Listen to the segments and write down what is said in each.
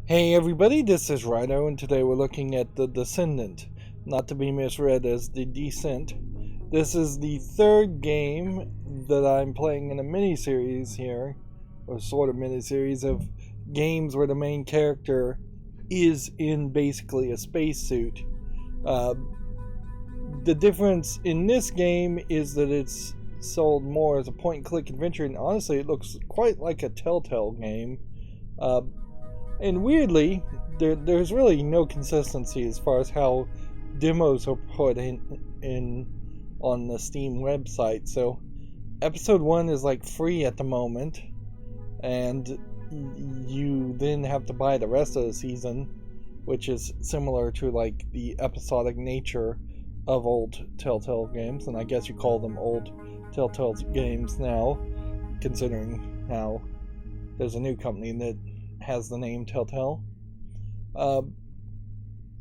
Hey everybody, this is Rydo, and today we're looking at the Descendant, not to be misread as the Descent. This is the third game that I'm playing in a mini-series here, or sort of mini-series of games where the main character is in basically a spacesuit. The difference in this game is that it's sold more as a point-and-click adventure, and honestly it looks quite like a Telltale game. And weirdly, there's really no consistency as far as how demos are put in on the Steam website. So, episode 1 is like free at the moment, and you then have to buy the rest of the season, which is similar to like the episodic nature of old Telltale games, and I guess you call them old Telltale games now, considering how there's a new company that has the name Telltale.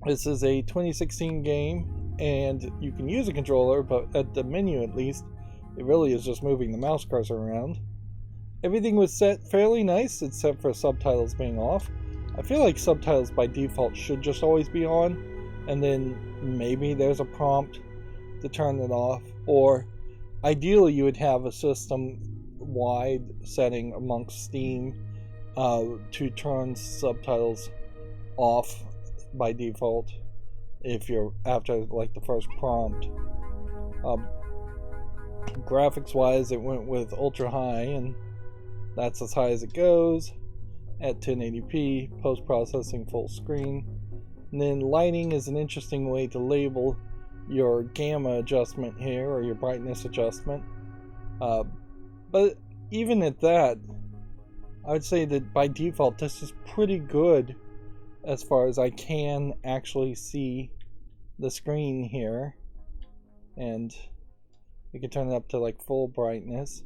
This is a 2016 game, and you can use a controller, but at the menu at least, it really is just moving the mouse cursor around. Everything was set fairly nice, except for subtitles being off. I feel like subtitles by default should just always be on, and then maybe there's a prompt to turn it off, or ideally you would have a system-wide setting amongst Steam to turn subtitles off by default if you're after like the first prompt. Graphics wise, it went with ultra high, and that's as high as it goes at 1080p, post-processing full screen. And then lighting is an interesting way to label your gamma adjustment here, or your brightness adjustment, but even at that, I would say that by default this is pretty good as far as I can actually see the screen here, and you can turn it up to like full brightness,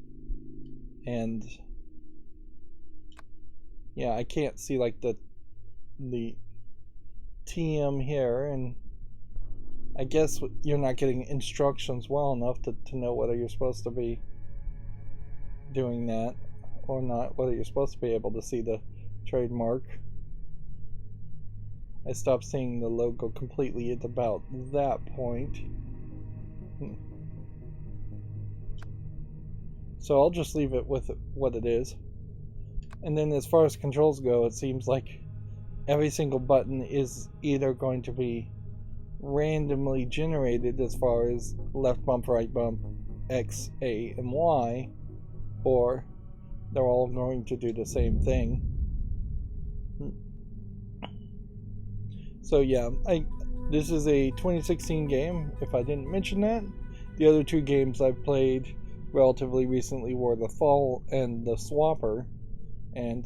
and yeah, I can't see like the TM here, and I guess you're not getting instructions well enough to know whether you're supposed to be doing that or not, whether you're supposed to be able to see the trademark. I stopped seeing the logo completely at about that point. So I'll just leave it with what it is. And then as far as controls go, it seems like every single button is either going to be randomly generated as far as left bump, right bump, X, A, and Y, or they're all going to do the same thing. So yeah, this is a 2016 game, if I didn't mention that. The other two games I've played relatively recently were The Fall and The Swapper, and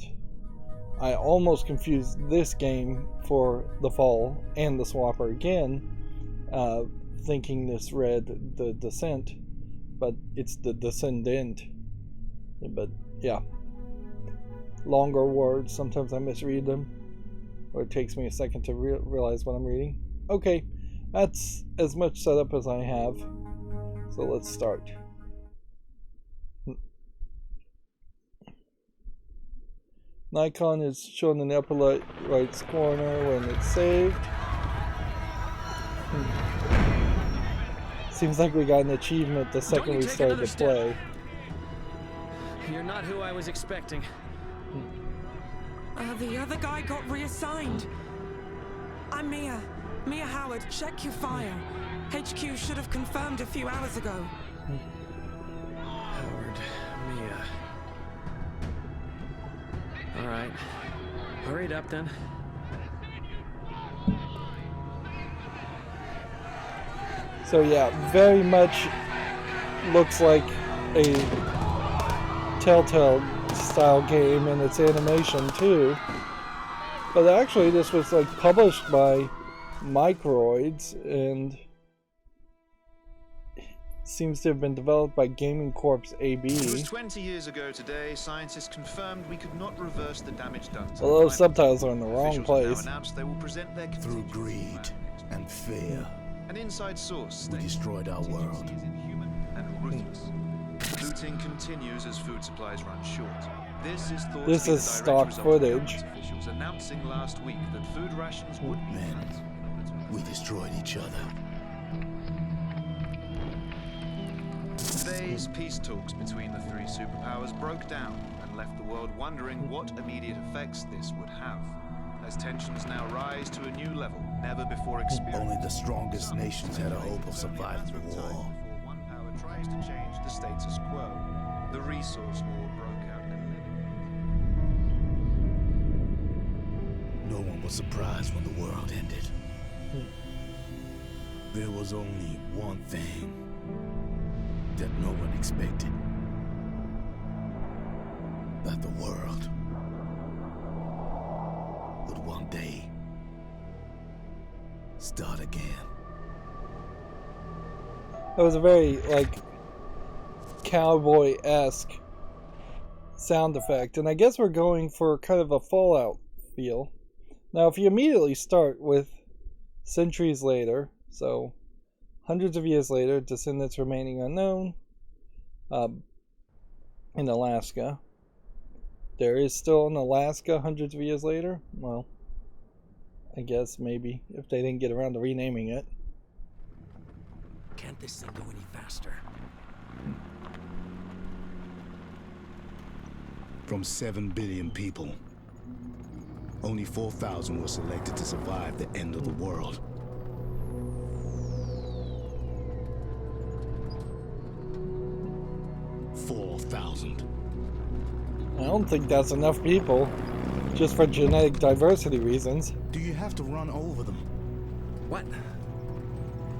I almost confused this game for The Fall and The Swapper again, thinking this read The Descent, but it's The Descendant. But yeah, longer words, sometimes I misread them, or it takes me a second to realize what I'm reading. Okay, that's as much setup as I have, so let's start. Nikon is shown in the upper right corner when it's saved. Seems like we got an achievement the second we started to play. You're not who I was expecting. The other guy got reassigned. I'm Mia. Mia Howard, check your file. HQ should have confirmed a few hours ago. Howard, Mia. Alright. Hurry up then. So yeah, very much looks like a Telltale style game in its animation too, but actually this was like published by Microids and seems to have been developed by Gaming Corp AB. It was 20 years ago today, scientists confirmed we could not reverse the damage done to Although the subtitles are in the wrong Officials place. have now announced they will present their Through greed and fear, an inside source we destroyed our world. is inhuman and ruthless. Looting continues as food supplies run short. This is thought This to be is the direct stock result of footage. government officials, and now announcing last week that food rations would be Men, cut. we destroyed each other. Today's peace talks between the three superpowers broke down and left the world wondering what immediate effects this would have, as tensions now rise to a new level never before experienced. Only the strongest nations had a hope of surviving the war. Before one power tries to change the status quo, the resource war broke out. No one was surprised when the world ended. There was only one thing that no one expected. That the world would one day start again. That was a very, like, cowboy-esque sound effect. And I guess we're going for kind of a Fallout feel. Now, if you immediately start with centuries later, so hundreds of years later, descendants remaining unknown in Alaska. There is still an Alaska hundreds of years later. Well, I guess maybe if they didn't get around to renaming it. Can't this thing go any faster? From 7 billion people, only 4,000 were selected to survive the end of the world. I don't think that's enough people, just for genetic diversity reasons. Do you have to run over them? What?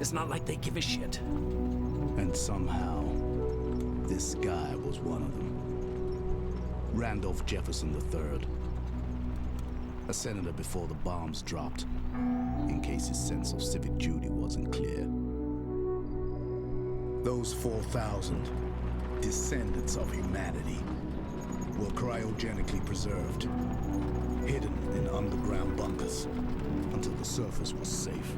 It's not like they give a shit. And somehow, this guy was one of them. Randolph Jefferson III. A senator before the bombs dropped, in case his sense of civic duty wasn't clear. Those 4,000 descendants of humanity were cryogenically preserved, hidden in underground bunkers until the surface was safe.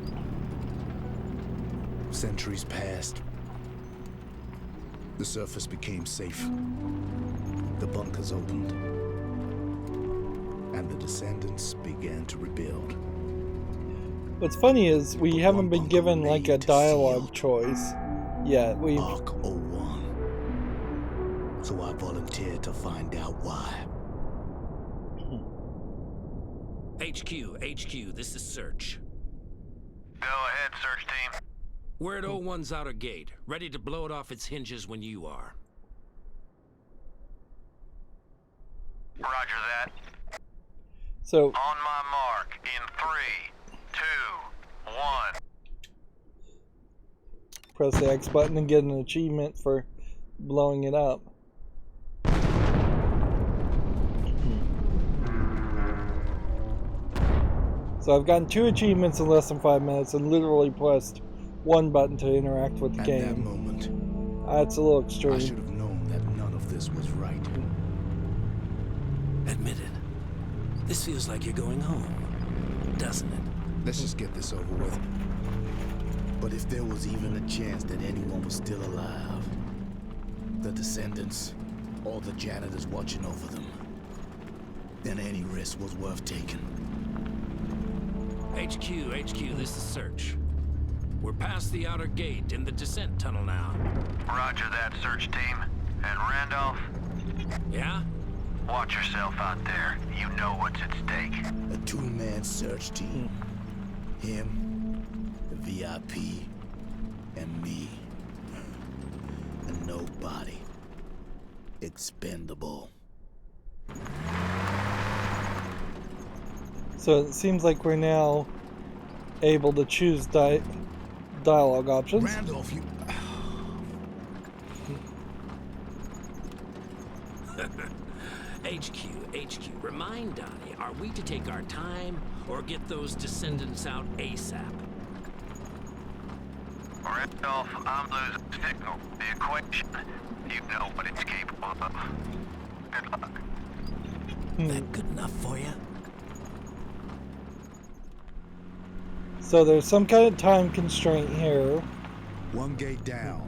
Centuries passed. The surface became safe. The bunkers opened. And the descendants began to rebuild. What's funny is we haven't been given like a dialogue choice yet. Ark 01. So I volunteered to find out why. HQ, this is Search. Go ahead, search team. We're at 01's outer gate, ready to blow it off its hinges when you are. Roger that. So, On my mark, in 3, 2, 1. press the X button and get an achievement for blowing it up. So I've gotten 2 achievements in less than 5 minutes and literally pressed 1 button to interact with the game. At that moment, That's a little I extreme. should have known that none of this was right. Admit it. This feels like you're going home, doesn't it? Let's just get this over with. But if there was even a chance that anyone was still alive, the descendants, or the janitors watching over them, then any risk was worth taking. HQ, this is Search. We're past the outer gate in the descent tunnel now. Roger that, search team. And Randolph, Yeah? watch yourself out there. You know what's at stake. A 2-man search team. Him, the VIP, and me. A nobody. Expendable. So it seems like we're now able to choose dialogue options. Randolph, you... HQ, remind Donnie, are we to take our time or get those descendants out ASAP? Randolph, I'm losing signal. The equation, you know what it's capable of. Good luck. That good enough for you? So there's some kind of time constraint here. 1 gate down,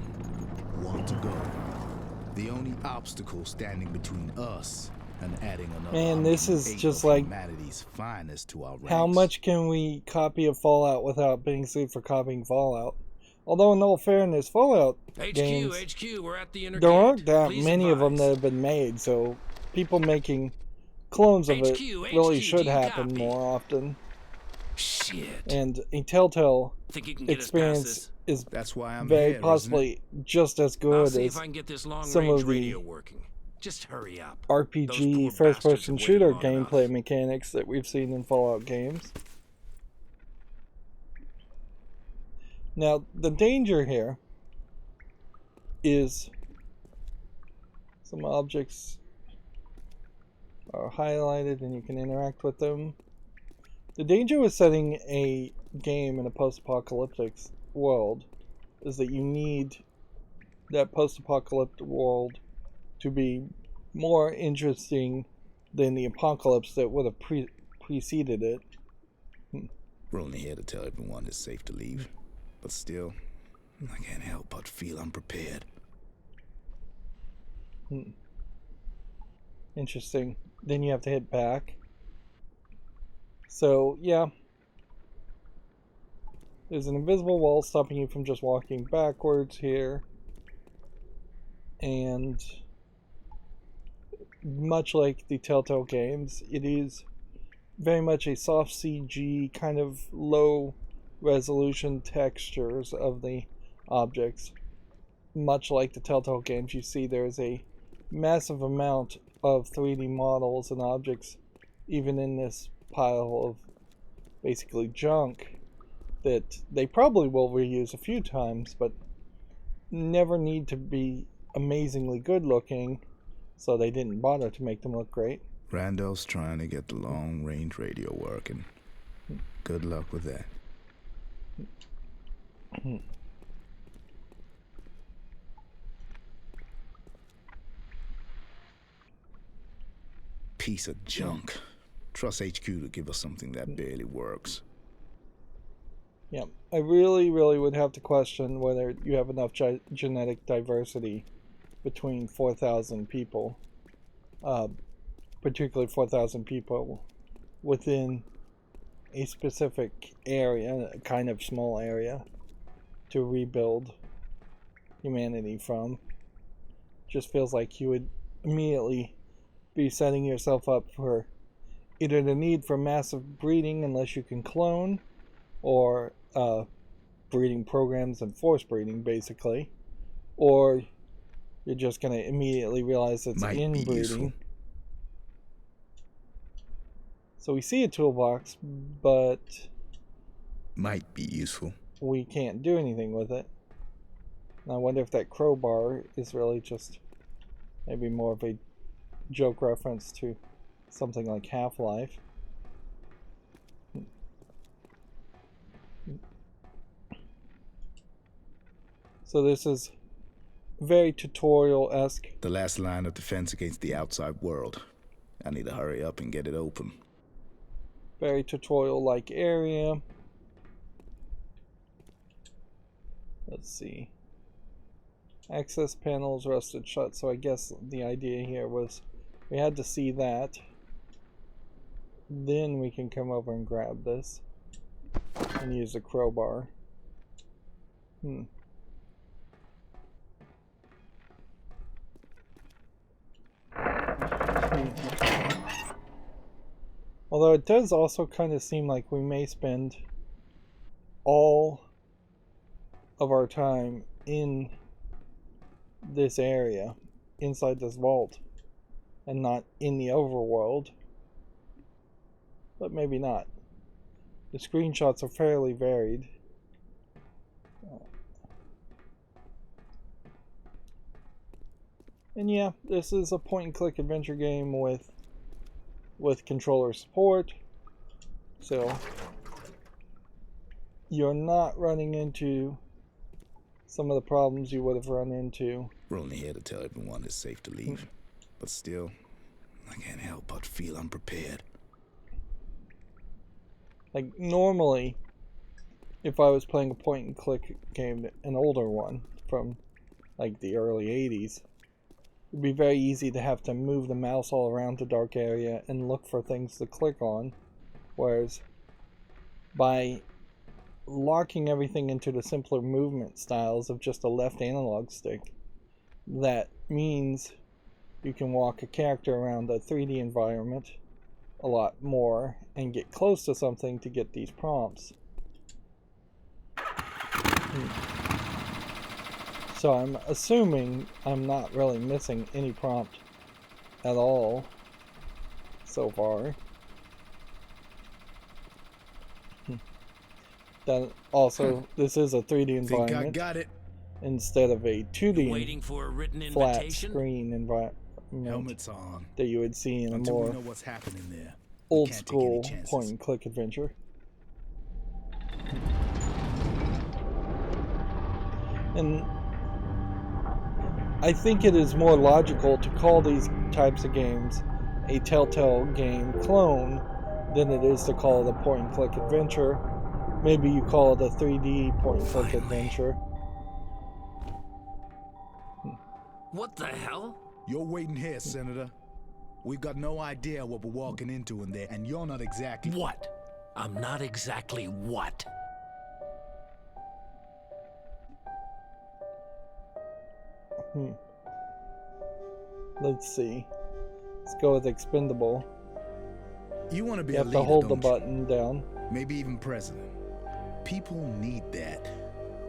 1 to go. The only obstacle standing between us and adding another Man, this is 108 just of like, humanity's finest to our ranks. how much can we copy a Fallout without being sued for copying Fallout? Although, in all fairness, Fallout games, HQ, we're at the inner there gate. aren't that Please many of them advise. that have been made, so people making clones of it really HQ, should do you happen copy? more often. Shit. And a Telltale Think you can get us past experience this? is That's why I'm very here, possibly just as I'll good see as if I can get this some long-range of the radio working. Just hurry up. RPG Those poor bastards first-person have waited shooter long gameplay enough. mechanics that we've seen in Fallout games. Now, the danger here is some objects are highlighted and you can interact with them. The danger with setting a game in a post-apocalyptic world is that you need that post-apocalyptic world to be more interesting than the apocalypse that would have preceded it. We're only here to tell everyone it's safe to leave. But still, I can't help but feel unprepared. Interesting. Then you have to hit back. So, yeah. There's an invisible wall stopping you from just walking backwards here. And much like the Telltale games, it is very much a soft CG, kind of low resolution textures of the objects. Much like the Telltale games, you see there's a massive amount of 3D models and objects, even in this pile of basically junk, that they probably will reuse a few times, but never need to be amazingly good looking, so they didn't bother to make them look great. Randolph's trying to get the long-range radio working. Good luck with that. Piece of junk. Trust HQ to give us something that barely works. Yeah, I really would have to question whether you have enough genetic diversity between 4,000 people, particularly 4,000 people within a specific area, a kind of small area, to rebuild humanity from. Just feels like you would immediately be setting yourself up for either the need for massive breeding unless you can clone, or breeding programs and force breeding, basically, or you're just going to immediately realize it's Might be inbreeding. useful. So we see a toolbox, but Might be useful. we can't do anything with it. And I wonder if that crowbar is really just maybe more of a joke reference to something like Half-Life. So this is very tutorial-esque. The last line of defense against the outside world. I need to hurry up and get it open. Very tutorial-like area. Let's see. Access panels rusted shut, so I guess the idea here was we had to see that. Then we can come over and grab this and use the crowbar. Although it does also kind of seem like we may spend all of our time in this area, inside this vault, and not in the overworld. But maybe not. The screenshots are fairly varied. And yeah, this is a point-and-click adventure game with controller support, so you're not running into some of the problems you would have run into. We're only here to tell everyone it's safe to leave. But still, I can't help but feel unprepared. Like, normally, if I was playing a point-and-click game, an older one from, like, the early 80s, it'd be very easy to have to move the mouse all around the dark area and look for things to click on. Whereas by locking everything into the simpler movement styles of just a left analog stick, that means you can walk a character around a 3D environment a lot more and get close to something to get these prompts. So I'm assuming I'm not really missing any prompt at all so far. Then also, this is a 3D environment. Think I got it. Instead of a 2D Waiting for a written flat invitation? screen environment Helmets on. that you would see in a Until we more know what's happening there. old Can't take school any chances. point and click adventure. And I think it is more logical to call these types of games a Telltale game clone than it is to call it a point and click adventure. Maybe you call it a 3D point and click adventure. What the hell? You're waiting here, Senator. We've got no idea what we're walking into in there, and you're not exactly... What? I'm not exactly what? Let's see. Let's go with expendable. You want to be You a have leader, to hold the don't you? button down. Maybe even president. People need that.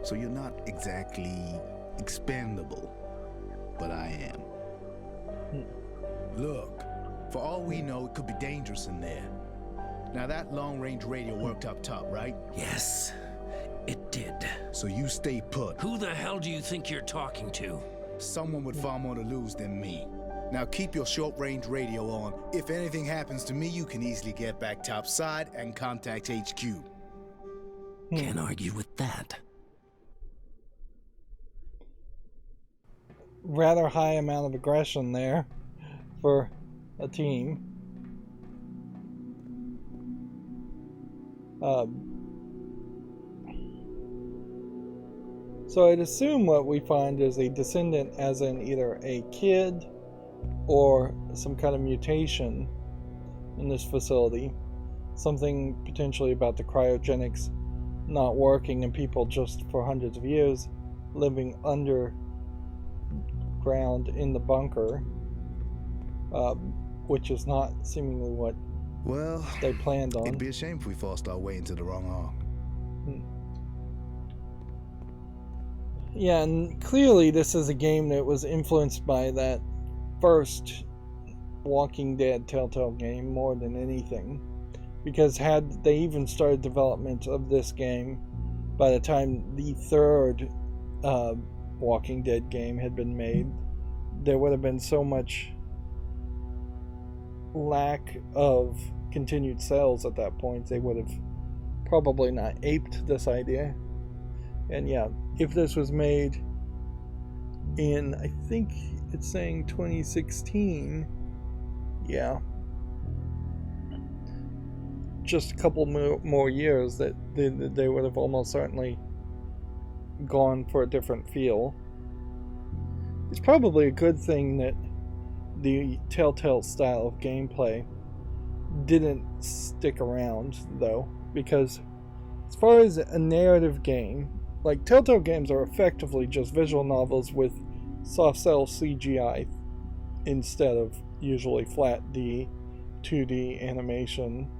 So you're not exactly expendable. But I am. Look, for all we know, it could be dangerous in there. Now that long-range radio worked up top, right? Yes, it did. So you stay put. Who the hell do you think you're talking to? Someone with far more to lose than me. Now keep your short-range radio on. If anything happens to me, you can easily get back topside and contact HQ. Can't argue with that. Rather high amount of aggression there for a team. So I'd assume what we find is a descendant, as in either a kid or some kind of mutation in this facility. Something potentially about the cryogenics not working and people just for hundreds of years living underground in the bunker, which is not seemingly what Well, they planned on. it'd be a shame if we forced our way into the wrong arm. Yeah, and clearly this is a game that was influenced by that first Walking Dead Telltale game more than anything. Because had they even started development of this game by the time the third Walking Dead game had been made, there would have been so much lack of continued sales at that point, they would have probably not aped this idea. And yeah, if this was made in, I think it's saying 2016, yeah, just a couple more years, that they would have almost certainly gone for a different feel. It's probably a good thing that the Telltale style of gameplay didn't stick around, though, because as far as a narrative game, like, Telltale games are effectively just visual novels with soft cell CGI instead of usually flat D, 2D animation,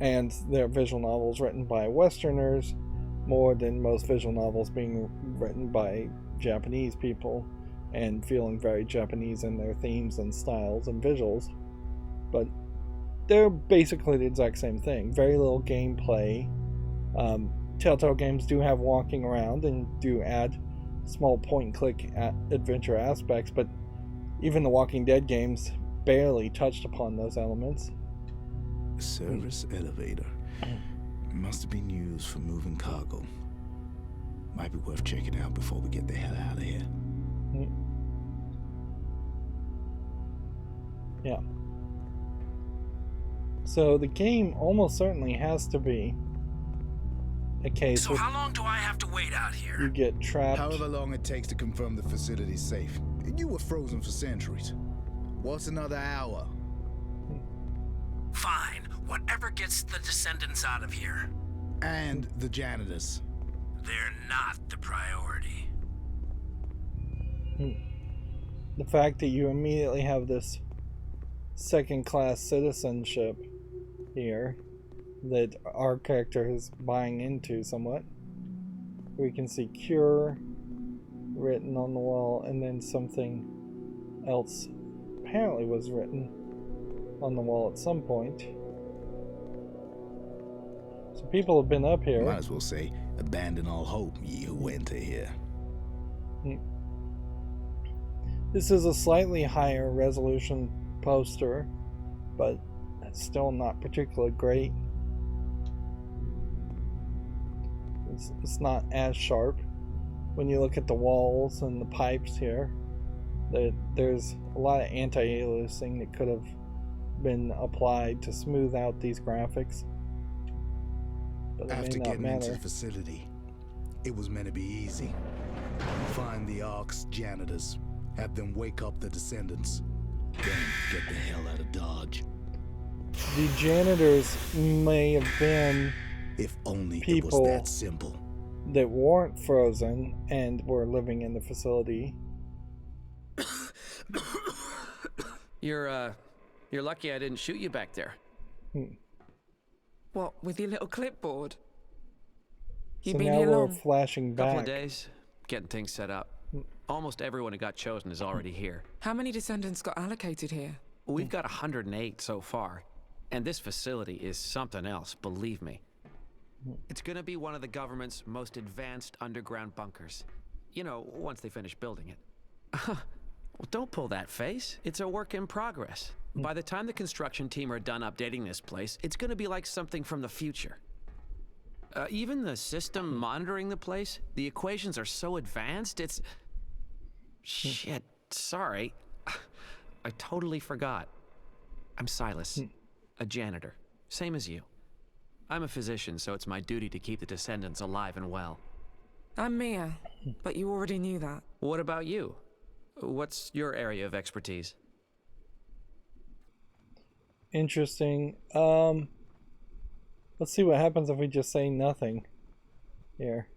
and they're visual novels written by Westerners more than most visual novels being written by Japanese people and feeling very Japanese in their themes and styles and visuals. But they're basically the exact same thing. Very little gameplay. Telltale games do have walking around and do add small point-and-click adventure aspects, but even the Walking Dead games barely touched upon those elements. Service elevator. Must have been used for moving cargo. Might be worth checking out before we get the hell out of here. Yeah. So the game almost certainly has to be a case So where how long do I have to wait out you here? get trapped. However long it takes to confirm the facility's safe. You were frozen for centuries. What's another hour? Fine. Whatever gets the descendants out of here. And the janitors. They're not the priority. The fact that you immediately have this second-class citizenship here that our character is buying into somewhat. We can see cure written on the wall, and then something else apparently was written on the wall at some point. So people have been up here. Might as well say, abandon all hope, ye who enter here. This is a slightly higher resolution poster, but it's still not particularly great. It's not as sharp. When you look at the walls and the pipes here, there's a lot of anti-aliasing that could have been applied to smooth out these graphics. But it After may not getting into matter. the facility, it was meant to be easy. Find the Arks janitors, have them wake up the descendants, then get the hell out of Dodge. The janitors may have been If only it People- was that simple. that weren't frozen and were living in the facility. You're lucky I didn't shoot you back there. What, with your little clipboard? You So been now here we're long? flashing Couple back. of days, getting things set up. Almost everyone who got chosen is already here. How many descendants got allocated here? We've got 108 so far, and this facility is something else, believe me. It's gonna be one of the government's most advanced underground bunkers. You know, once they finish building it. Well, don't pull that face. It's a work in progress. By the time the construction team are done updating this place, it's gonna be like something from the future. Even the system monitoring the place, the equations are so advanced, it's... Shit, sorry. I totally forgot. I'm Silas, a janitor, same as you. I'm a physician, so it's my duty to keep the descendants alive and well. I'm Mia, but you already knew that. What about you? What's your area of expertise? Interesting. Let's see what happens if we just say nothing here.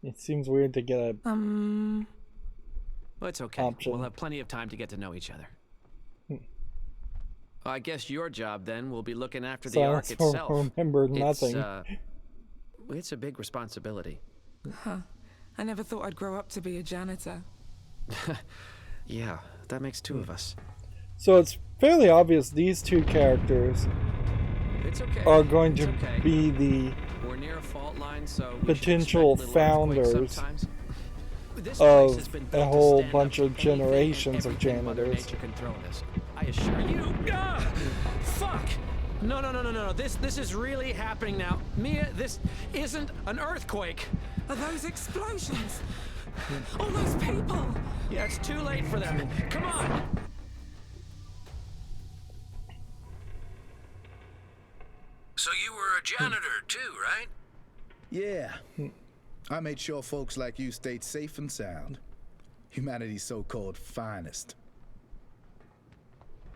It seems weird to get a Well, it's okay. Option. We'll have plenty of time to get to know each other. I guess your job, then, will be looking after the Ark silence itself. or remember nothing. It's a big responsibility. Huh. I never thought I'd grow up to be a janitor. Yeah, that makes two of us. So it's fairly obvious these two characters It's okay. are going to It's okay. be the We're near a fault line, so we should potential expect little earthquakes founders sometimes. This of place has been a built to whole stand bunch up of to anything and generations of everything Mother janitors. Nature can throw at us. I assure you. Fuck! No. This is really happening now. Mia, this isn't an earthquake. Are those explosions? All those people! Yeah, it's too late for them. Come on! So you were a janitor too, right? Yeah. I made sure folks like you stayed safe and sound. Humanity's so-called finest.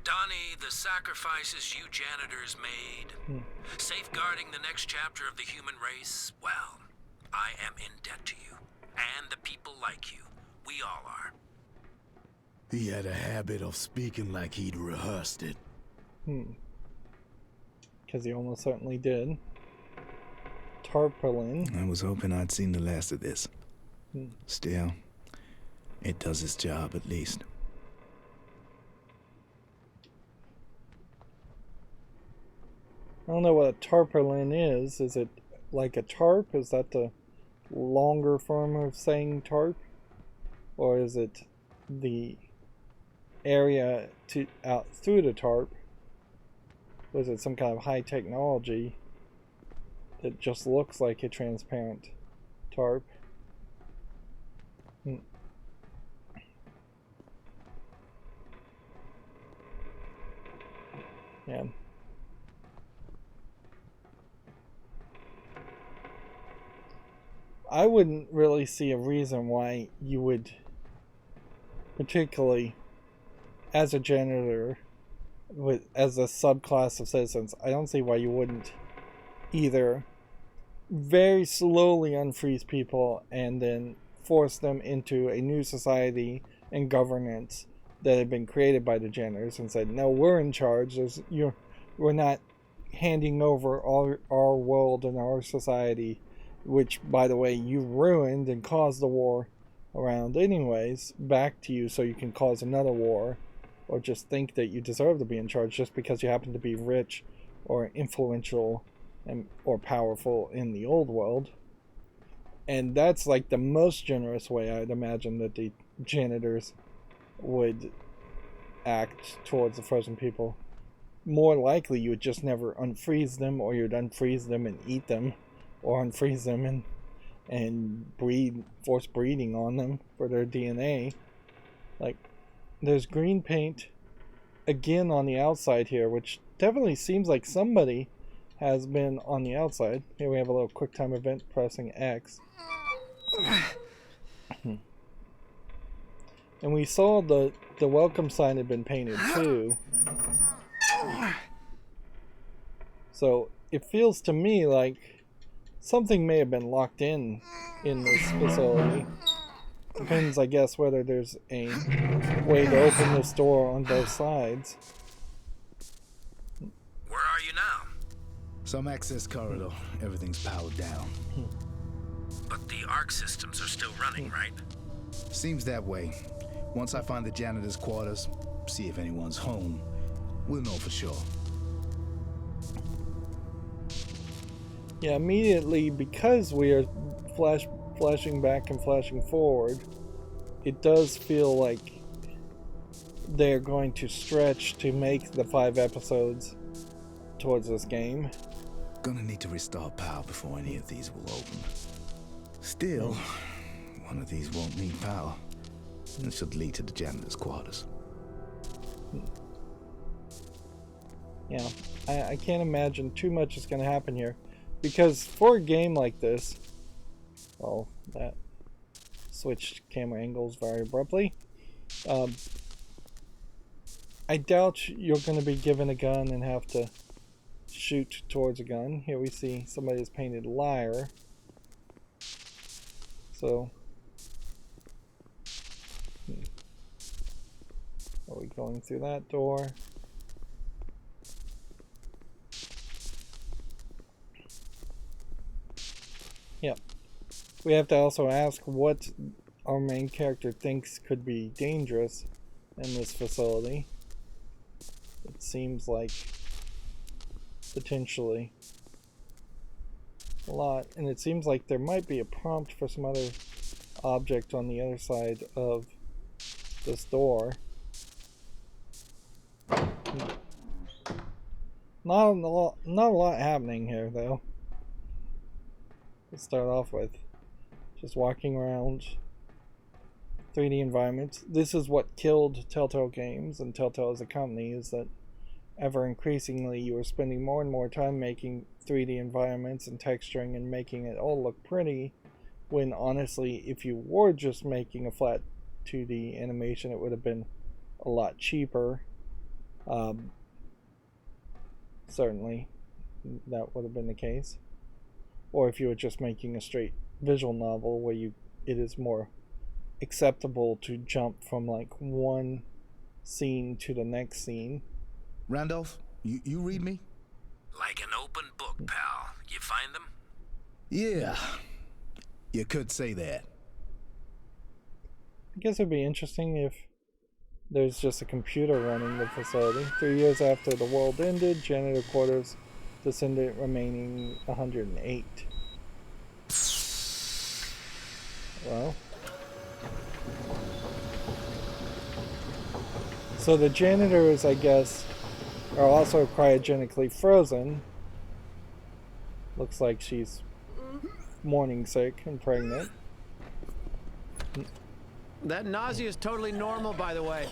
Donnie, the sacrifices you janitors made, safeguarding the next chapter of the human race, well, I am in debt to you. And the people like you. We all are. He had a habit of speaking like he'd rehearsed it. Because he almost certainly did. Tarpaulin. I was hoping I'd seen the last of this. Still, it does its job at least. I don't know what a tarpaulin is. Is it like a tarp? Is that the longer form of saying tarp? Or is it the area to out through the tarp? Was it some kind of high technology that just looks like a transparent tarp? Yeah. I wouldn't really see a reason why you would, particularly as a janitor, as a subclass of citizens, I don't see why you wouldn't either very slowly unfreeze people and then force them into a new society and governance that had been created by the janitors and said, no, we're in charge. We're not handing over our world and our society, which, by the way, you ruined and caused the war around anyways, back to you so you can cause another war, or just think that you deserve to be in charge just because you happen to be rich or influential or powerful in the old world. And that's like the most generous way I'd imagine that the janitors would act towards the frozen people. More likely you would just never unfreeze them, or you'd unfreeze them and eat them, or unfreeze them and force breeding on them for their DNA. Like, there's green paint again on the outside here, which definitely seems like somebody has been on the outside. Here we have a little quick time event pressing X. And we saw the welcome sign had been painted too. So it feels to me like something may have been locked in this facility. Depends, I guess, whether there's a way to open this door on both sides. Where are you now? Some access corridor. Everything's powered down. But the Ark systems are still running, right? Seems that way. Once I find the janitor's quarters, see if anyone's home, we'll know for sure. Yeah, immediately, because we are flashing back and flashing forward, it does feel like they're going to stretch to make the 5 episodes towards this game. Gonna need to restore power before any of these will open. Still, one of these won't need power. It should lead to the janitor's quarters. Yeah, I can't imagine too much is going to happen here. Because for a game like this... Oh, that switched camera angles very abruptly. I doubt you're going to be given a gun and have to shoot towards a gun. Here we see somebody has painted liar. So... Are we going through that door? Yep. We have to also ask what our main character thinks could be dangerous in this facility. It seems like potentially a lot, and it seems like there might be a prompt for some other object on the other side of this door. Not a lot happening here, though. Let's start off with just walking around 3D environments. This is what killed Telltale Games and Telltale as a company, is that ever increasingly you are spending more and more time making 3D environments and texturing and making it all look pretty, when honestly, if you were just making a flat 2D animation, it would have been a lot cheaper. Certainly that would have been the case. Or if you were just making a straight visual novel where it is more acceptable to jump from like one scene to the next scene. Randolph, you read me? Like an open book, pal. You find them? Yeah, you could say that. I guess it would be interesting if there's just a computer running the facility. 3 years after the world ended, janitor quarters, Descendant remaining 108. Well. So the janitors, I guess, are also cryogenically frozen. Looks like she's morning sick and pregnant. That nausea is totally normal, by the way.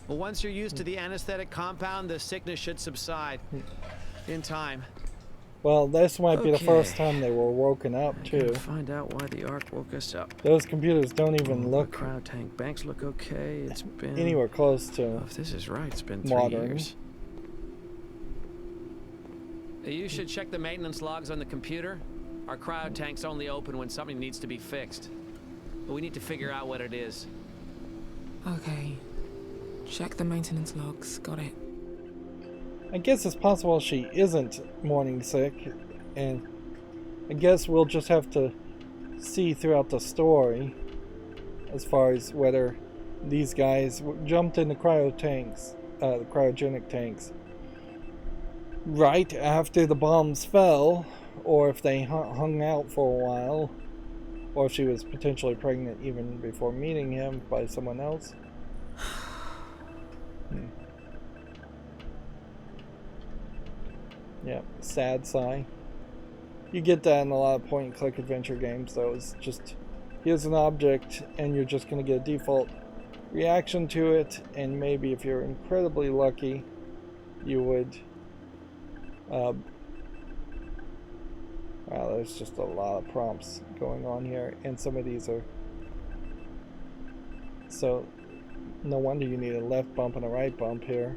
But once you're used to the anesthetic compound, the sickness should subside. In time. Well, this might be the Okay. first time they were woken up, too. Find out why the Ark woke us up. Those computers don't even look Cryo tank banks look okay. It's been anywhere close to If this is right, it's been 3 modern. years. You should check the maintenance logs on the computer. Our cryo tanks only open when something needs to be fixed. But we need to figure out what it is. Okay. Check the maintenance logs. Got it. I guess it's possible she isn't morning sick, and I guess we'll just have to see throughout the story as far as whether these guys jumped in the the cryogenic tanks, right after the bombs fell, or if they hung out for a while, or if she was potentially pregnant even before meeting him by someone else. Yeah, sad sigh. You get that in a lot of point-and-click adventure games, though. It's just, here's an object, and you're just going to get a default reaction to it, and maybe if you're incredibly lucky, you would... wow, there's just a lot of prompts going on here, and some of these are... So, no wonder you need a left bump and a right bump here.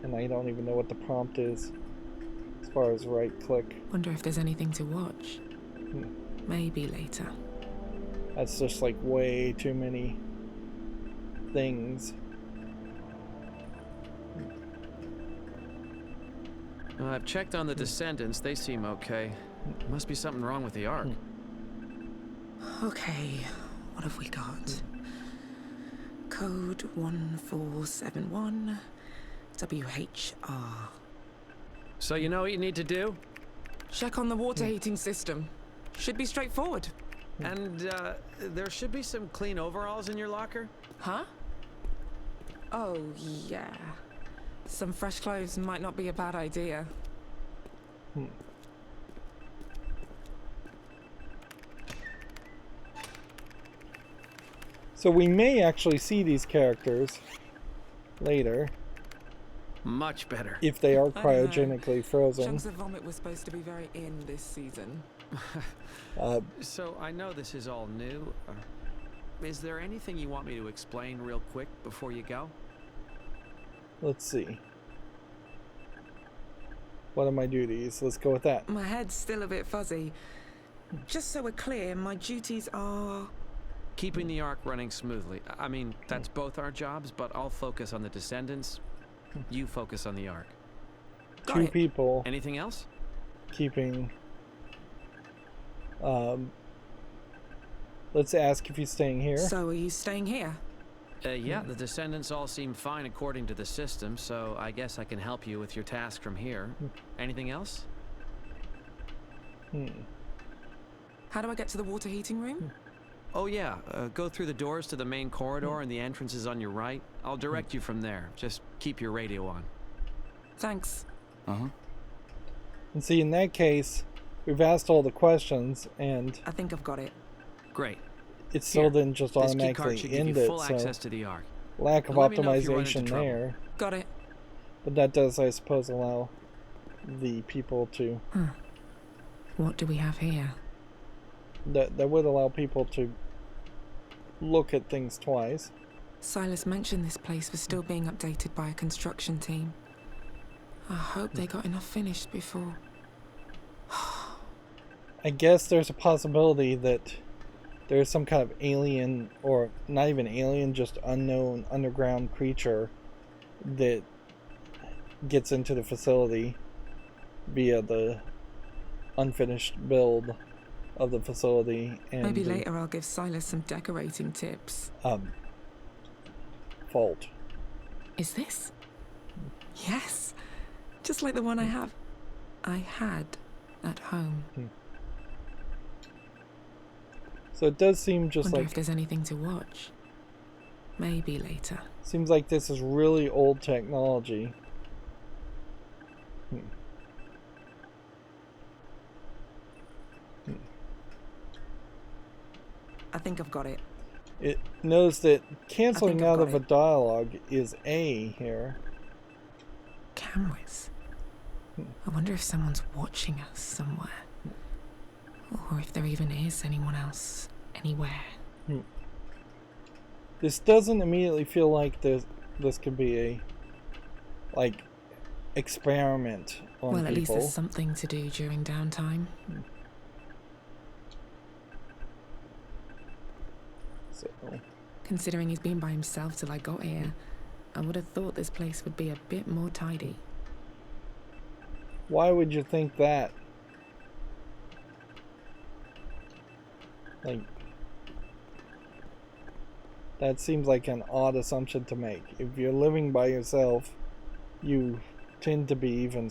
And I don't even know what the prompt is as far as right click. Wonder if there's anything to watch. Maybe later. That's just like way too many things. I've checked on the Descendants. They seem okay. Must be something wrong with the Ark. Okay. What have we got? Code 1471 WHR. So you know what you need to do? Check on the water heating system. Should be straightforward. And there should be some clean overalls in your locker. Huh? Oh, yeah. Some fresh clothes might not be a bad idea. So we may actually see these characters later. Much better. If they are I don't know. cryogenically frozen. Chunks of vomit was supposed to be very in this season. So I know this is all new. Is there anything you want me to explain real quick before you go? Let's see. What are my duties? Let's go with that. My head's still a bit fuzzy. Just so we're clear, my duties are... Keeping the Ark running smoothly. I mean, that's both our jobs, but I'll focus on the Descendants. You focus on the Ark. Got Two it. people Anything else? keeping... let's ask if he's staying here. So are you staying here? Yeah, the Descendants all seem fine according to the system, so I guess I can help you with your task from here. Anything else? How do I get to the water heating room? Oh yeah, go through the doors to the main corridor and the entrance is on your right. I'll direct you from there. Just keep your radio on. Thanks. And see, in that case, we've asked all the questions, and I think I've got it. Great. it still Here, didn't just This key card automatically should give end you it, full so access to the Ark. lack of And let me know if you run into optimization trouble. there. Got it. But that does, I suppose, allow the people to... What do we have here? That would allow people to look at things twice. Silas mentioned this place was still being updated by a construction team. I hope they got enough finished before. I guess there's a possibility that there's some kind of alien, or not even alien, just unknown underground creature that gets into the facility via the unfinished build of the facility. And Maybe later I'll give Silas some decorating tips. Fault. Is this? Yes. Just like the one I had at home. So it does seem just Wonder like... if there's anything to watch. Maybe later. Seems like this is really old technology. I think I've got it. It knows that canceling think I've out got of a it. dialogue is A here. Cameras. I wonder if someone's watching us somewhere. Or if there even is anyone else anywhere. This doesn't immediately feel like this could be a like experiment on Well, at least people. there's something to do during downtime. So, Considering he's been by himself till I got here, I would have thought this place would be a bit more tidy. why would you think that? Like, that seems like an odd assumption to make. If you're living by yourself, you tend to be even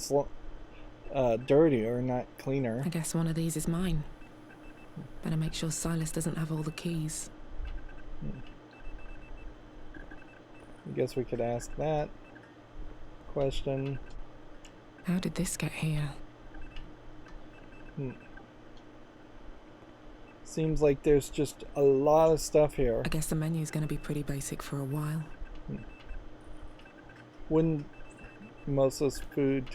dirtier, not cleaner. I guess one of these is mine. Better make sure Silas doesn't have all the keys. I guess we could ask that question. How did this get here? Seems like there's just a lot of stuff here. I guess the menu's gonna be pretty basic for a while. Wouldn't most of this food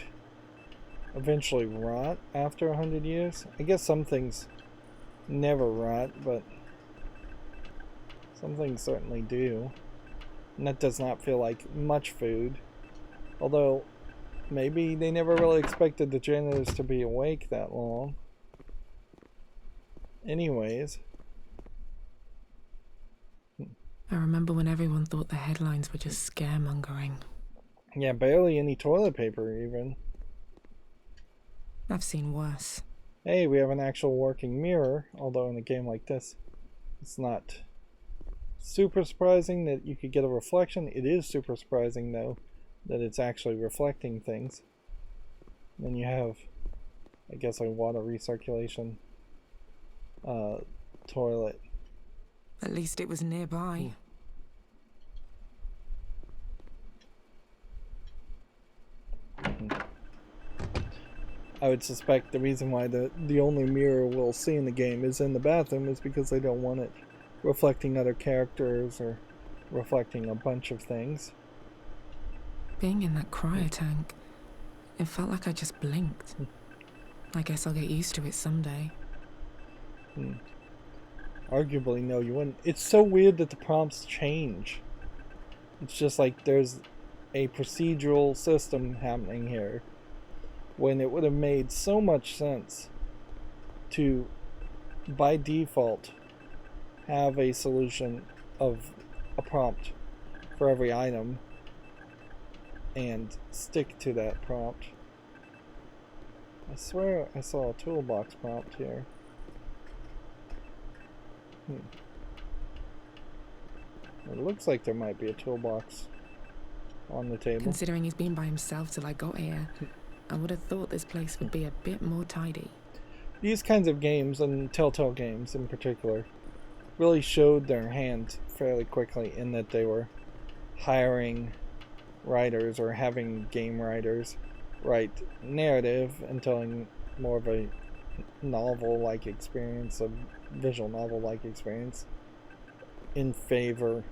eventually rot after 100 years? I guess some things never rot, but some things certainly do. And that does not feel like much food. Although, maybe they never really expected the janitors to be awake that long. Anyways. I remember when everyone thought the headlines were just scaremongering. Yeah, barely any toilet paper even. I've seen worse. Hey, we have an actual working mirror, although in a game like this, it's not super surprising that you could get a reflection. It is super surprising, though, that it's actually reflecting things. Then you have, I guess, a water recirculation toilet. At least it was nearby. I would suspect the reason why the only mirror we'll see in the game is in the bathroom is because they don't want it reflecting other characters or reflecting a bunch of things. Being in that cryo tank, it felt like I just blinked. I guess I'll get used to it someday. Arguably, no, you wouldn't. It's so weird that the prompts change. It's just like there's a procedural system happening here when it would have made so much sense to, by default, have a solution of a prompt for every item and stick to that prompt. I swear I saw a toolbox prompt here. It looks like there might be a toolbox on the table. Considering he's been by himself till I got here, I would have thought this place would be a bit more tidy. These kinds of games, and Telltale games in particular, really showed their hand fairly quickly in that they were hiring writers or having game writers write narrative and telling more of a novel-like experience, a visual novel-like experience, in favor,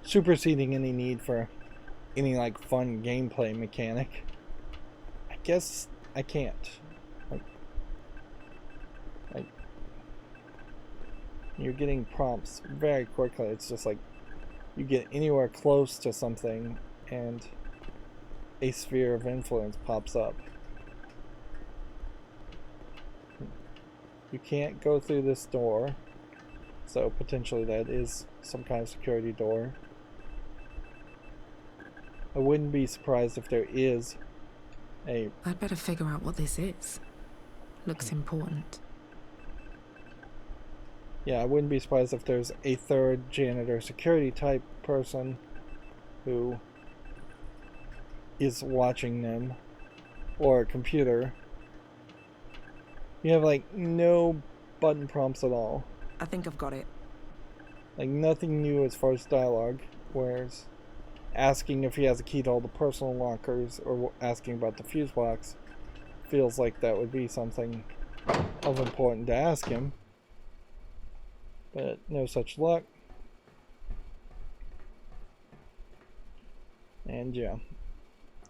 superseding any need for any like fun gameplay mechanic. I guess I can't. Like you're getting prompts very quickly. It's just like you get anywhere close to something and a sphere of influence pops up. You can't go through this door, so potentially that is some kind of security door. I wouldn't be surprised if there is a... I'd better figure out what this is. Looks important. Yeah, I wouldn't be surprised if there's a third janitor security type person who is watching them, or a computer. You have like no button prompts at all. I think I've got it. Like nothing new as far as dialogue, whereas asking if he has a key to all the personal lockers or asking about the fuse box feels like that would be something of importance to ask him. But no such luck. And yeah,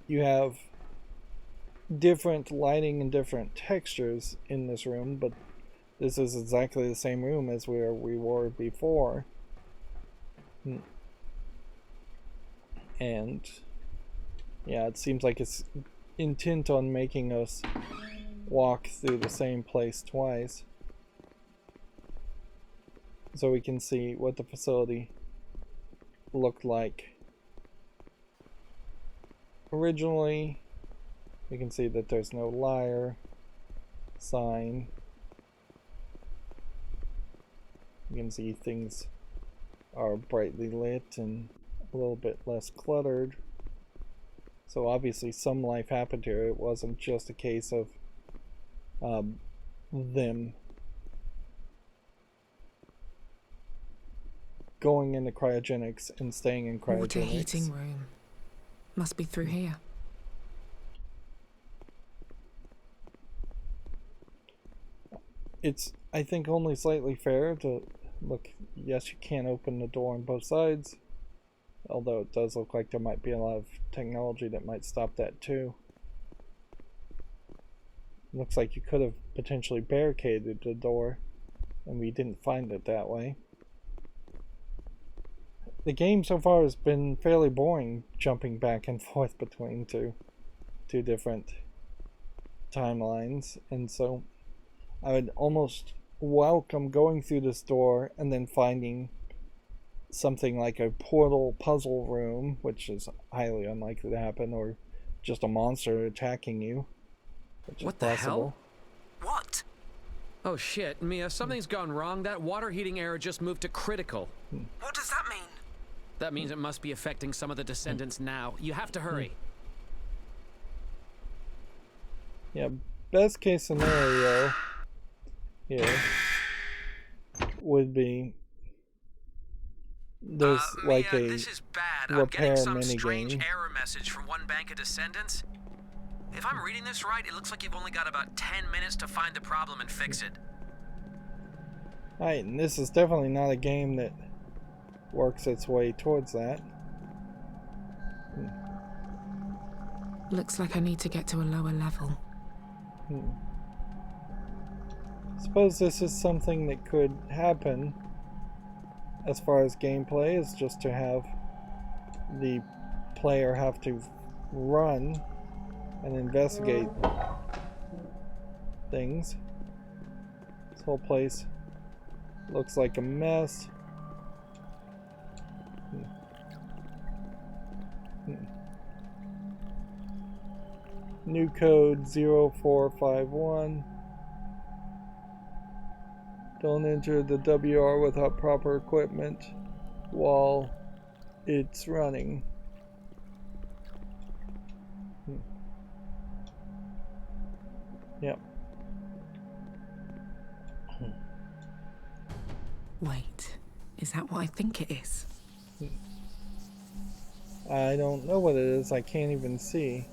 you have different lighting and different textures in this room, but this is exactly the same room as where we were before. And yeah, it seems like it's intent on making us walk through the same place twice, so we can see what the facility looked like originally. We can see that there's no liar sign. You can see things are brightly lit and a little bit less cluttered. So obviously some life happened here. It wasn't just a case of them going into cryogenics and staying in cryogenics. Water heating room. Must be through here. It's, I think, only slightly fair to look. Yes, you can open the door on both sides, although it does look like there might be a lot of technology that might stop that too. Looks like you could have potentially barricaded the door, and we didn't find it that way. The game so far has been fairly boring, jumping back and forth between two different timelines, and so I would almost welcome going through this door and then finding something like a portal puzzle room, which is highly unlikely to happen, or just a monster attacking you, which What is the possible. hell? What? Oh shit, Mia, something's gone wrong. That water heating error just moved to critical. What does that mean? That means it must be affecting some of the descendants now. You have to hurry. Yeah, best case scenario here would be there's like Mia, a this is bad. repair I'm getting some minigame. strange error message from one bank of descendants. If I'm reading this right, it looks like you've only got about 10 minutes to find the problem and fix it. Alright, and this is definitely not a game that works its way towards that. Looks like I need to get to a lower level. Suppose this is something that could happen as far as gameplay, is just to have the player have to run and investigate things. This whole place looks like a mess. New code 0451. Don't enter the WR without proper equipment while it's running. Yep. Wait, is that what I think it is? I don't know what it is. I can't even see.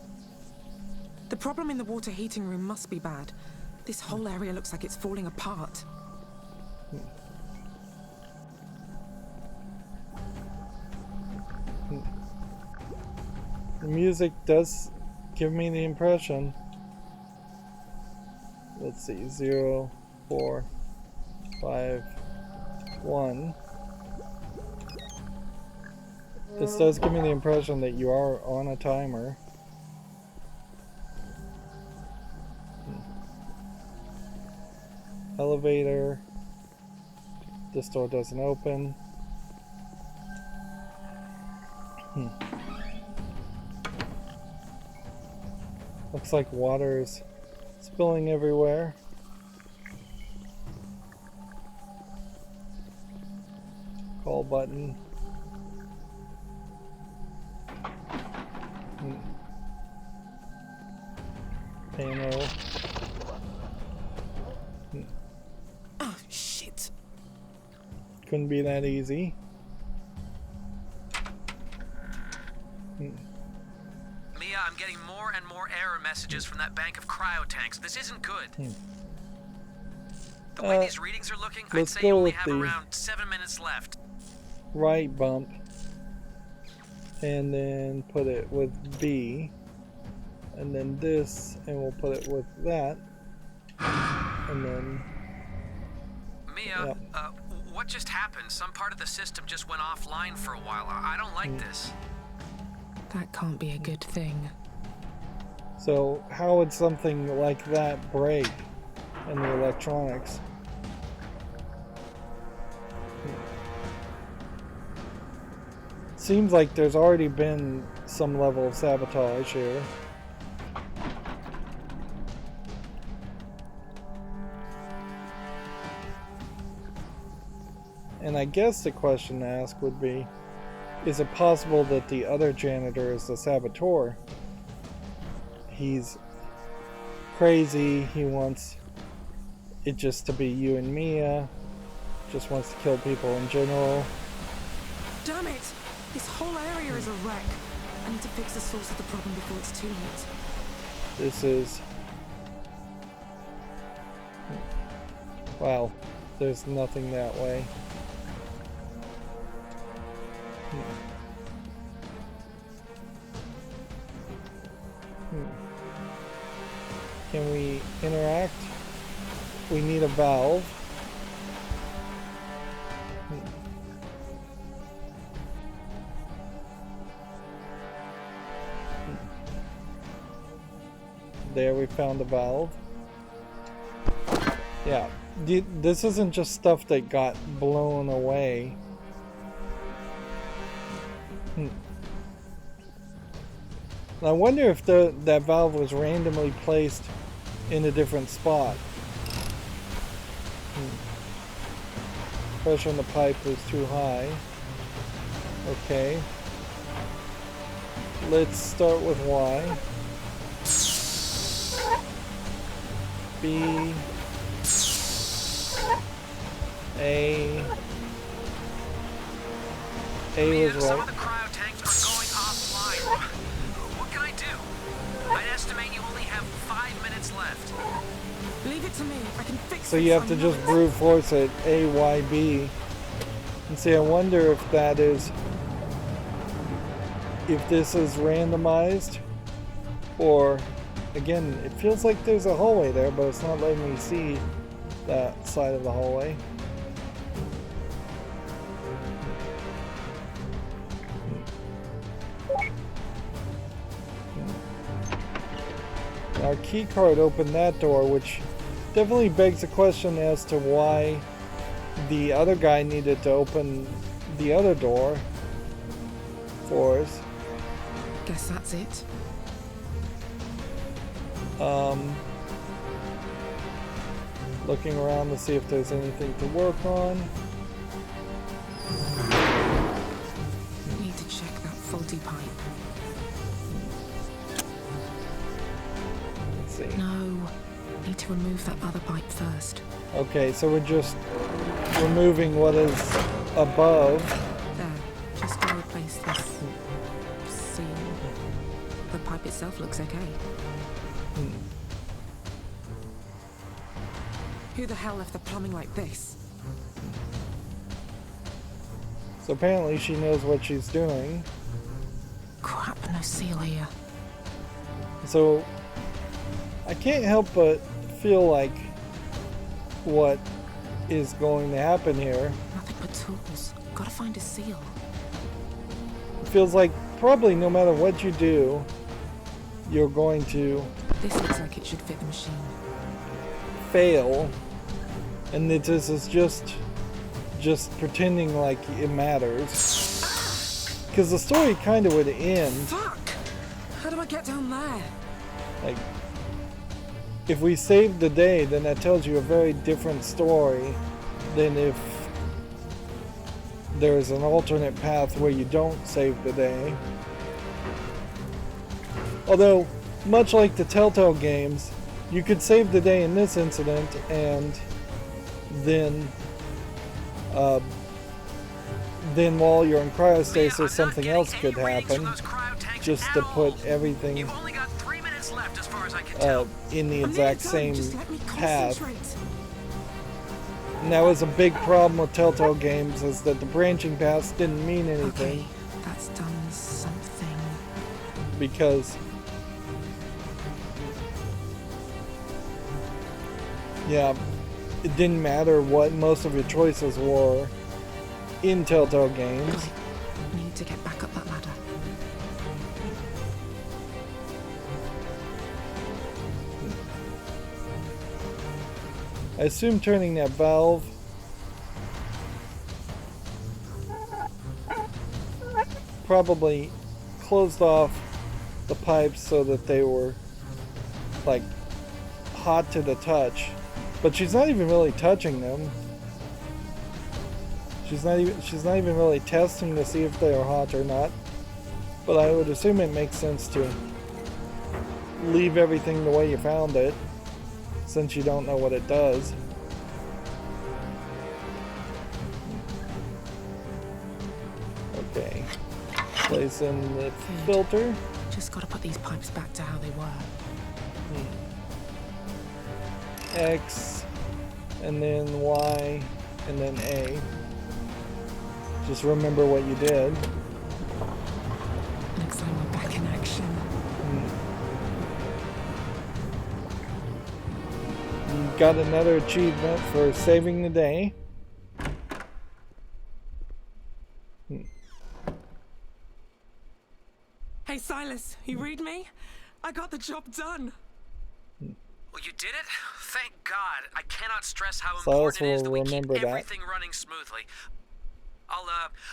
The problem in the water heating room must be bad. This whole area looks like it's falling apart. The music does give me the impression. Let's see, 0451. This does give me the impression that you are on a timer. Elevator. This door doesn't open. Looks like water's spilling everywhere. Call button. Panel. Oh, shit. Couldn't be that easy. Mia, I'm getting more and more error messages from that bank of cryo tanks. This isn't good. The way these readings are looking, I'd let's say go you only with have the around 7 minutes left. right bump. And then put it with B. And then this, and we'll put it with that. And then... Mia, what just happened? Some part of the system just went offline for a while. I don't like this. That can't be a good thing. So how would something like that break in the electronics? Seems like there's already been some level of sabotage here. And I guess the question to ask would be, is it possible that the other janitor is the saboteur? He's crazy, he wants it just to be you and Mia, just wants to kill people in general. Damn it! This whole area is a wreck. I need to fix the source of the problem before it's too late. This is... Wow, there's nothing that way. Can we interact? We need a valve. There, we found a valve. Yeah, this isn't just stuff that got blown away. I wonder if that valve was randomly placed in a different spot. Pressure on the pipe was too high. Okay. Let's start with Y. B. A. A was Some right. of the cryo tanks are going offline. What can I do? I'd estimate you only have 5 minutes left. Leave it to me. I can fix it. So you have to just brute force it, A, Y, B. And see, I wonder if that is... if this is randomized, or... Again, it feels like there's a hallway there, but it's not letting me see that side of the hallway. Our key card opened that door, which definitely begs a question as to why the other guy needed to open the other door for us. Guess that's it. Looking around to see if there's anything to work on. Need to check that faulty pipe. Let's see. No. Need to remove that other pipe first. Okay, so we're just removing what is above. There. Just gotta replace this seal. The pipe itself looks okay. Who the hell left the plumbing like this? So apparently she knows what she's doing. Crap, no seal here. So I can't help but feel like what is going to happen here. Nothing but tools. Gotta find a seal. It feels like probably no matter what you do, you're going to This looks like it should fit the machine. fail, and that this is just pretending like it matters. Because the story kind of would end. Fuck! How do I get down there? Like, if we saved the day, then that tells you a very different story than if there's an alternate path where you don't save the day. Although, much like the Telltale games, you could save the day in this incident, and then while you're in cryostasis, something else could happen, just to put everything You've only got 3 minutes left as far as I can tell. in the I'm exact nearly done. same Just let me path. concentrate. And that was a big problem with Telltale games, is that the branching paths didn't mean anything, Okay, that's done something. because Yeah, it didn't matter what most of your choices were in Telltale games. We need to get back up that ladder. I assume turning that valve probably closed off the pipes so that they were like hot to the touch, but she's not even really touching them. She's not even really testing to see if they are hot or not. But I would assume it makes sense to leave everything the way you found it, since you don't know what it does. Okay. Place in the filter. Just gotta put these pipes back to how they were. X, and then Y, and then A. Just remember what you did. Looks like we're back in action. You got another achievement for saving the day. Hey Silas, you read me? I got the job done. Well, you did it? Thank God. I cannot stress how Silas important it is that will we keep remember that. everything running smoothly.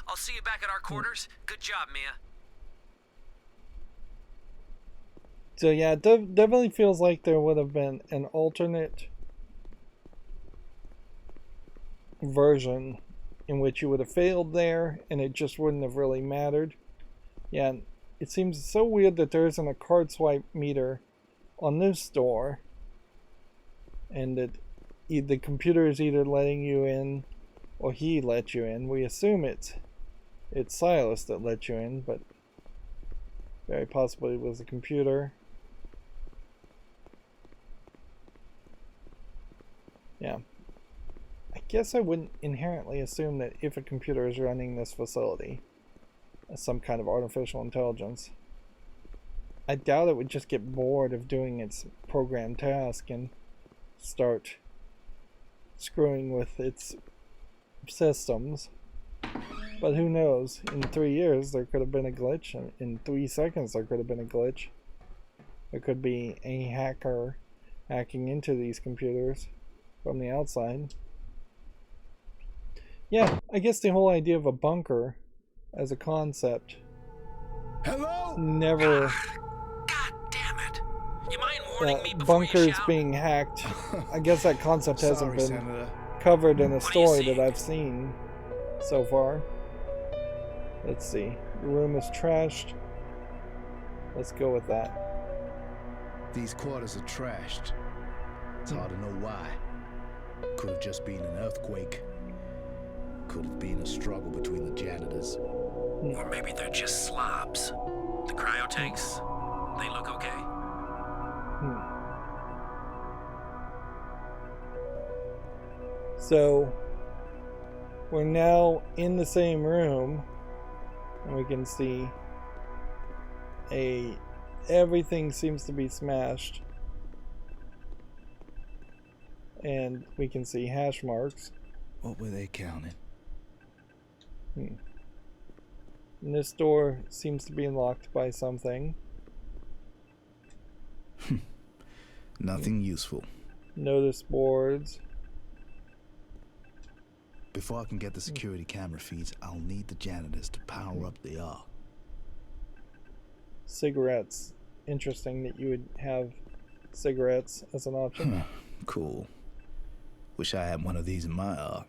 I'll see you back at our quarters. Good job, Mia. So yeah, it definitely feels like there would have been an alternate version in which you would have failed there, and it just wouldn't have really mattered. Yeah, it seems so weird that there isn't a card swipe meter on this door, and that the computer is either letting you in or he let you in. We assume it's Silas that let you in, but very possibly it was the computer. Yeah. I guess I wouldn't inherently assume that if a computer is running this facility as some kind of artificial intelligence, I doubt it would just get bored of doing its programmed task and start screwing with its systems. But who knows? In 3 years there could have been a glitch. In 3 seconds there could have been a glitch. There could be a hacker hacking into these computers from the outside. Yeah, I guess the whole idea of a bunker as a concept never... God damn it. You mind warning me before bunkers you shout? being hacked. I guess that concept hasn't been Senator. covered in a What do you story see? that I've seen so far. Let's see. Your room is trashed. Let's go with that. These quarters are trashed. It's hard to know why. Could have just been an earthquake. Could have been a struggle between the janitors. Or maybe they're just slobs. The cryo tanks, they look okay. So, we're now in the same room, and we can see everything seems to be smashed. And we can see hash marks. What were they counting? And this door seems to be locked by something. Nothing useful. Notice boards. Before I can get the security camera feeds, I'll need the janitors to power up the Ark. Cigarettes. Interesting that you would have cigarettes as an option. Cool. Wish I had one of these in my Ark.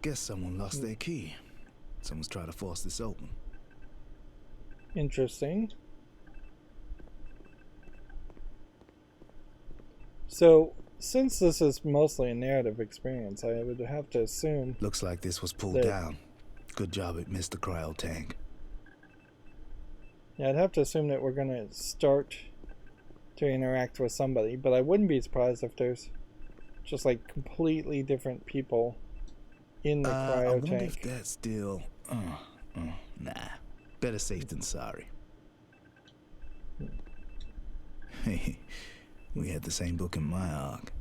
Guess someone lost their key. Someone's trying to force this open. Interesting. So, since this is mostly a narrative experience, I would have to assume... Looks like this was pulled down. Good job it missed the cryo tank. Yeah, I'd have to assume that we're going to start to interact with somebody, but I wouldn't be surprised if there's just like completely different people in the I cryo wonder tank. if that's still... nah. Better safe than sorry. Hey, we had the same book in my Ark.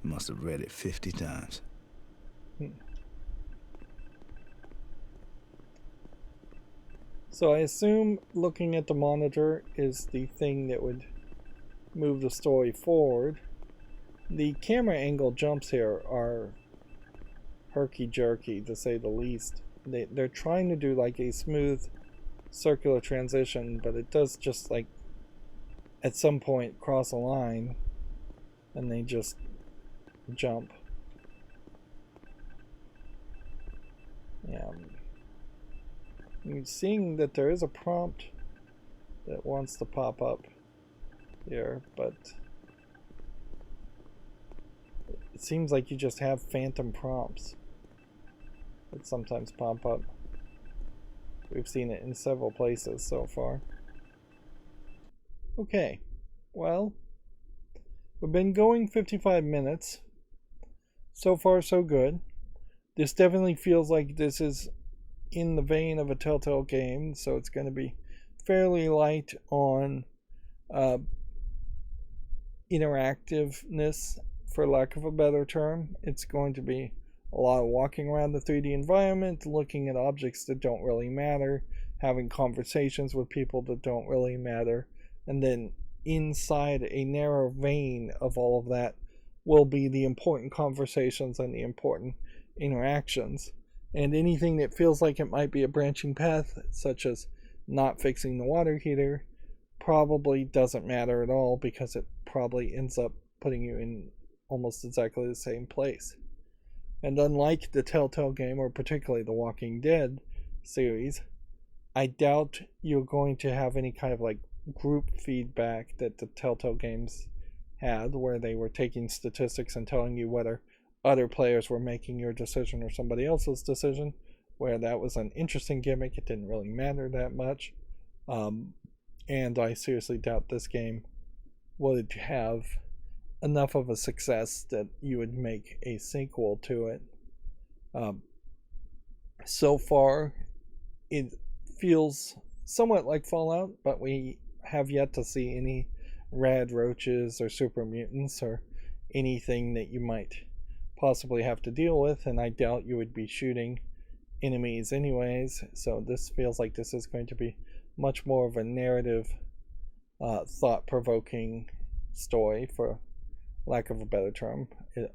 Must have read it 50 times. So I assume looking at the monitor is the thing that would move the story forward. The camera angle jumps here are herky-jerky, to say the least. They're trying to do like a smooth circular transition, but it does just like at some point cross a line and they just jump. Yeah. I'm seeing that there is a prompt that wants to pop up here, but it seems like you just have phantom prompts that sometimes pop up. We've seen it in several places so far. Okay, well, we've been going 55 minutes. So far, so good. This definitely feels like this is in the vein of a Telltale game, so it's going to be fairly light on interactiveness, for lack of a better term. It's going to be a lot of walking around the 3D environment, looking at objects that don't really matter, having conversations with people that don't really matter, and then inside a narrow vein of all of that will be the important conversations and the important interactions. And anything that feels like it might be a branching path, such as not fixing the water heater, probably doesn't matter at all, because it probably ends up putting you in almost exactly the same place. And unlike the Telltale game, or particularly the Walking Dead series, I doubt you're going to have any kind of like group feedback that the Telltale games had, where they were taking statistics and telling you whether other players were making your decision or somebody else's decision, where that was an interesting gimmick. It didn't really matter that much. And I seriously doubt this game would have enough of a success that you would make a sequel to it. So far, it feels somewhat like Fallout, but we have yet to see any rad roaches or super mutants or anything that you might possibly have to deal with, and I doubt you would be shooting enemies anyways. So this feels like this is going to be much more of a narrative, thought-provoking story, for lack of a better term.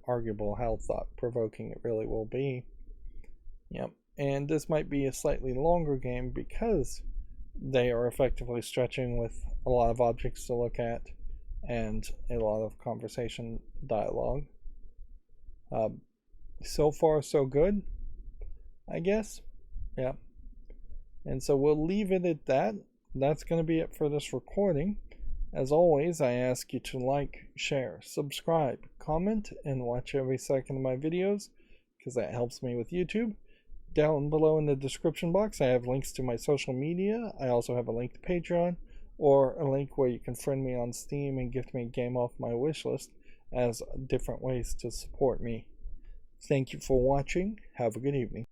Arguable how thought-provoking it really will be. Yep. And this might be a slightly longer game because they are effectively stretching with a lot of objects to look at and a lot of conversation dialogue. So far so good, I guess. Yeah. And so we'll leave it at that. That's going to be it for this recording. As always, I ask you to like, share, subscribe, comment, and watch every second of my videos, because that helps me with YouTube. Down below in the description box, I have links to my social media. I also have a link to Patreon, or a link where you can friend me on Steam and gift me a game off my wishlist, as different ways to support me. Thank you for watching. Have a good evening.